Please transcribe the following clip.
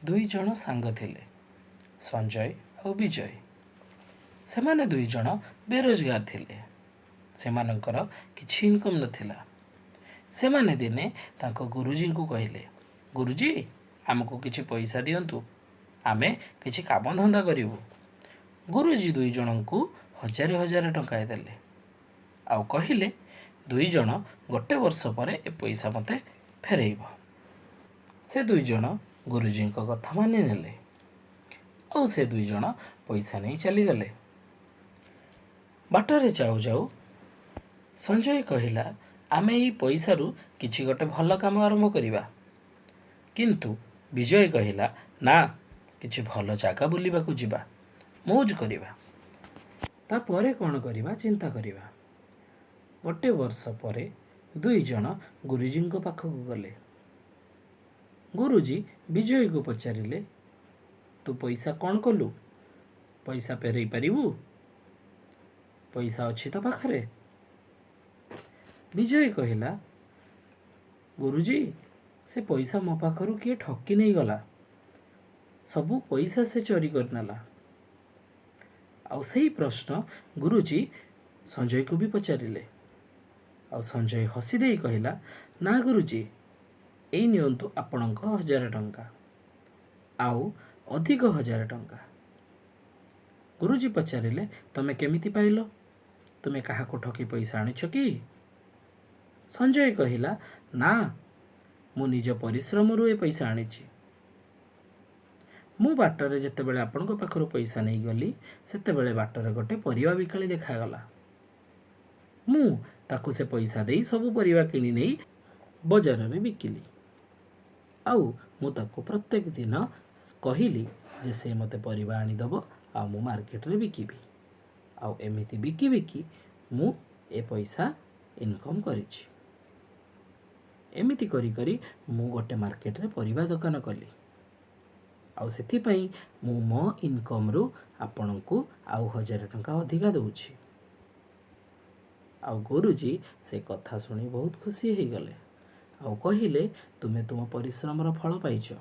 दुई जण सांग थिले संजय और विजय। सेमाने दुई जण बेरोजगार थिले। सेमानंकर किछि इनकम नथिला। सेमाने दिने तांको गुरुजी को कहले, गुरुजी आमको किछि पैसा दियंतु, आमे किछि काम धंदा करिवु। गुरुजी दुई जण को हजार हजार टंका देले आउ कहिले दुई जण गोटे वर्ष पर ए पैसा मते फेरैब। से दुई जण गुरुजी को कथा मानि नेले और से दुई जण पैसा नहीं चली गले। बाटरे जाऊ जाऊ संजय कहिला, आमे ई पैसा रु किछि गोटे भल काम आरंभ करिबा। किंतु विजय कहिला, ना किछि भल जागा बुलिबा को जिबा, मौज करिबा, ता परे कोन करिबा चिंता करिबा। गोटे वर्ष परे दुई जण गुरुजी को पाखक गले। गुरुजी विजय को पचारिले, तू पैसा कौन कलु? पैसा फेरई पारिबु? पैसा अच्छी तो पाखरे? विजय कहिला, गुरुजी से पैसा मो पाखरु किए ठकी नहीं गला, सबू पैसा से चोरी करनेला। आउ सही प्रश्न गुरुजी संजय को भी पचारिले। आउ संजय हसी दे कहिला, ना गुरुजी एई नियंतु आपणक 1000 टंका आउ अधिक 1000 टंका। गुरुजी पचारिले, तमे केमिति पाइलो? तुमे कहा को ठकी पैसा आनिछ कि? संजय कहिला, ना मु निज परिश्रम रु ए पैसा आनिछि। मु बाटरे जते बेले आपणक पाखरु पैसा नहीं गली, सेते बेले बाटरे गोटे परिवा बिकाली देखा गला। मु ताकू से पैसा देई सबु परिवा किनी नहीं बजार रे बिकिली। आउ मु ताको प्रत्येक दिन कहिली जे से मते परिवा आनी दबो आ मु मार्केट रे बिकिबी। आउ एमिति बिकी बिकी मु ए पैसा इनकम करिछि। एमिति करी करी मु गोटे मार्केट रे परिवा दुकान कली। आउ सेथि पई मु मो इनकम रु आपनकु आउ 1000 टंका अधिका दउछि। आउ गुरुजी से कथा सुनी बहुत खुशी हो गले। आउ कहिले, तुमे तुम परिश्रम फल पाइछ।